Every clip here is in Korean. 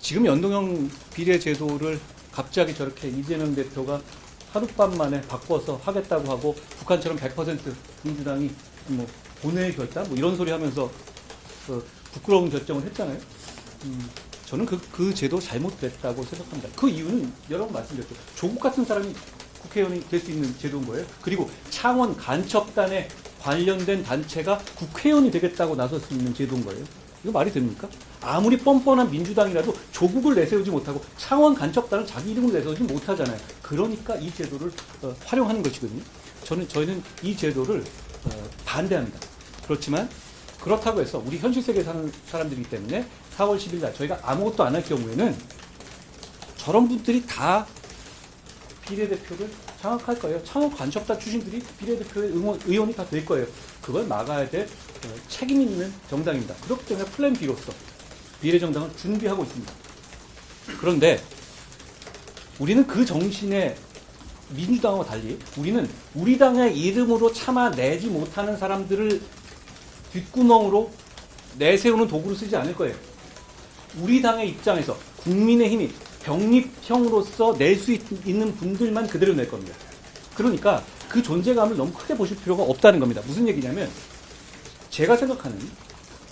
지금 연동형 비례제도를 갑자기 저렇게 이재명 대표가 하룻밤 만에 바꿔서 하겠다고 하고 북한처럼 100% 민주당이 뭐 보내줬다 뭐 이런 소리 하면서 부끄러운 결정을 했잖아요. 저는 그 제도 잘못됐다고 생각합니다. 그 이유는 여러 번 말씀드렸죠. 조국 같은 사람이 국회의원이 될 수 있는 제도인 거예요. 그리고 창원 간첩단에 관련된 단체가 국회의원이 되겠다고 나설 수 있는 제도인 거예요. 이거 말이 됩니까? 아무리 뻔뻔한 민주당이라도 조국을 내세우지 못하고 창원 간첩단은 자기 이름을 내세우지 못하잖아요. 그러니까 이 제도를 활용하는 것이거든요. 저희는 이 제도를 반대합니다. 그렇지만 그렇다고 해서 우리 현실 세계에 사는 사람들이기 때문에 4월 10일 날 저희가 아무것도 안 할 경우에는 저런 분들이 다 비례대표를 장악할 거예요. 창원 간첩단 출신들이 비례대표의 의원이 다 될 거예요. 그걸 막아야 될 책임 있는 정당입니다. 그렇기 때문에 플랜 B로서 비례정당을 준비하고 있습니다. 그런데 우리는 그 정신에 민주당과 달리 우리는 우리 당의 이름으로 참아내지 못하는 사람들을 뒷구멍으로 내세우는 도구로 쓰지 않을 거예요. 우리 당의 입장에서 국민의힘이 병립형으로서 낼 수 있는 분들만 그대로 낼 겁니다. 그러니까 그 존재감을 너무 크게 보실 필요가 없다는 겁니다. 무슨 얘기냐면 제가 생각하는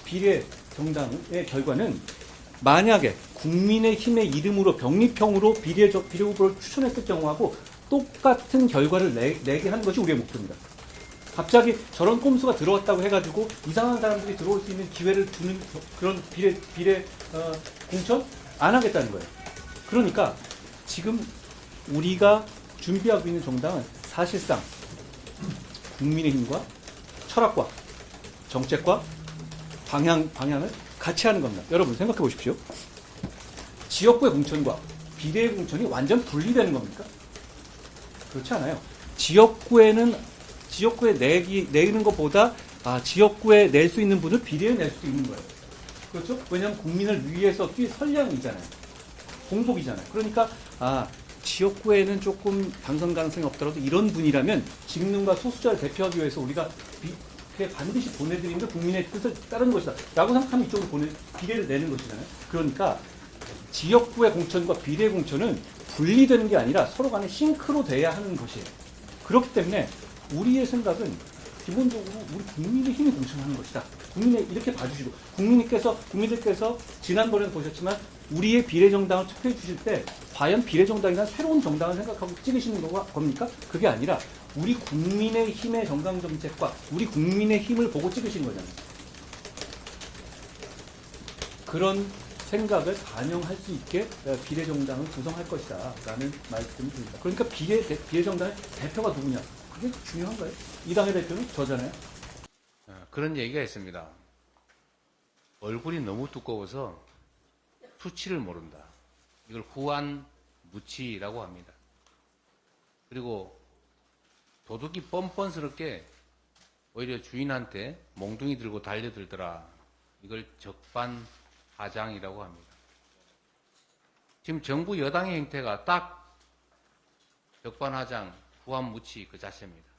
비례 정당의 결과는 만약에 국민의힘의 이름으로 병립형으로 비례 후보를 추천했을 경우하고 똑같은 결과를 내게 하는 것이 우리의 목표입니다. 갑자기 저런 꼼수가 들어왔다고 해가지고 이상한 사람들이 들어올 수 있는 기회를 주는 그런 비례 공천 안 하겠다는 거예요. 그러니까 지금 우리가 준비하고 있는 정당은 사실상 국민의힘과 철학과 정책과 방향을 같이 하는 겁니다. 여러분 생각해 보십시오. 지역구의 공천과 비례의 공천이 완전 분리되는 겁니까? 그렇지 않아요. 지역구에 내는 것보다 지역구에 낼 수 있는 분을 비례에 낼 수도 있는 거예요. 그렇죠? 왜냐하면 국민을 위해서 뛸 선량이잖아요. 공복이잖아요. 그러니까 지역구에는 조금 당선 가능성이 없더라도 이런 분이라면 직능과 소수자를 대표하기 위해서 우리가 반드시 보내드리는 게 국민의 뜻을 따르는 것이다 라고 생각하면 이쪽으로 비례를 내는 것이잖아요. 그러니까 지역구의 공천과 비례 공천은 분리되는 게 아니라 서로 간에 싱크로 돼야 하는 것이에요. 그렇기 때문에 우리의 생각은 기본적으로 우리 국민의힘이 공천하는 것이다. 국민의 이렇게 봐주시고 국민들께서 지난번에도 보셨지만 우리의 비례정당을 투표해 주실 때 과연 비례정당이나 새로운 정당을 생각하고 찍으시는 겁니까? 그게 아니라 우리 국민의힘의 정강정책과 우리 국민의힘을 보고 찍으시는 거잖아요. 그런 생각을 반영할 수 있게 비례정당을 구성할 것이다 라는 말씀을 드립니다. 그러니까 비례정당의 대표가 누구냐? 그게 중요한가요? 이 당의 대표는 저잖아요. 그런 얘기가 있습니다. 얼굴이 너무 두꺼워서 수치를 모른다. 이걸 후한무치라고 합니다. 그리고 도둑이 뻔뻔스럽게 오히려 주인한테 몽둥이 들고 달려들더라. 이걸 적반하장이라고 합니다. 지금 정부 여당의 행태가 딱 적반하장, 후한무치 그 자체입니다.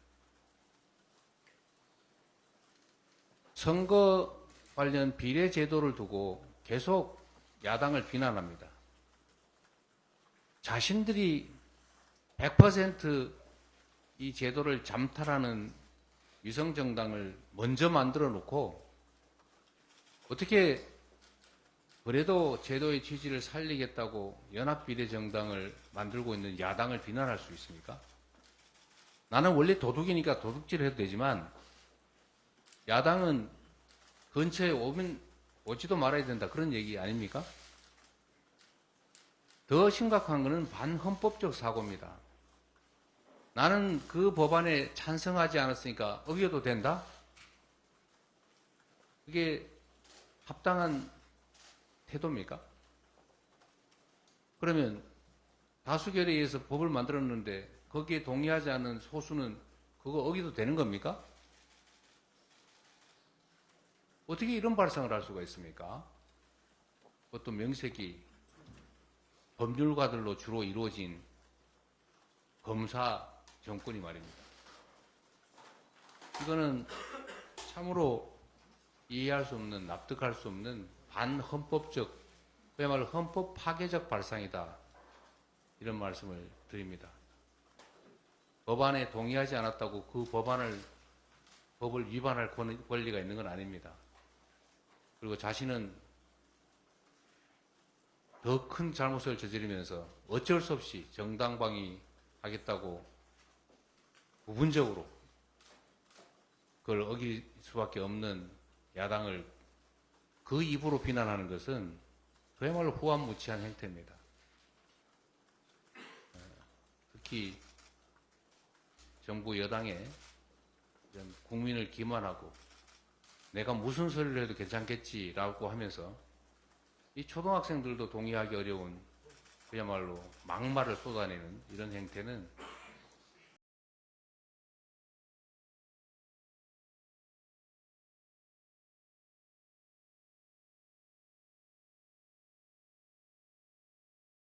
선거 관련 비례 제도를 두고 계속 야당을 비난합니다. 자신들이 100% 이 제도를 잠탈하는 위성정당을 먼저 만들어 놓고 어떻게 그래도 제도의 취지를 살리겠다고 연합비례정당을 만들고 있는 야당을 비난할 수 있습니까? 나는 원래 도둑이니까 도둑질을 해도 되지만 야당은 근처에 오지도 말아야 된다 그런 얘기 아닙니까? 더 심각한 것은 반헌법적 사고입니다. 나는 그 법안에 찬성하지 않았으니까 어겨도 된다? 그게 합당한 태도입니까? 그러면 다수결에 의해서 법을 만들었는데 거기에 동의하지 않는 소수는 그거 어기도 되는 겁니까? 어떻게 이런 발상을 할 수가 있습니까? 그것도 명색이 법률가들로 주로 이루어진 검사 정권이 말입니다. 이거는 참으로 이해할 수 없는, 납득할 수 없는 반헌법적 그야말로 헌법 파괴적 발상이다. 이런 말씀을 드립니다. 법안에 동의하지 않았다고 그 법을 위반할 권리가 있는 건 아닙니다. 그리고 자신은 더 큰 잘못을 저지르면서 어쩔 수 없이 정당방위 하겠다고 부분적으로 그걸 어길 수밖에 없는 야당을 그 입으로 비난하는 것은 그야말로 후한무치한 행태입니다. 특히 정부 여당에 이런 국민을 기만하고 내가 무슨 소리를 해도 괜찮겠지라고 하면서 이 초등학생들도 동의하기 어려운 그야말로 막말을 쏟아내는 이런 행태는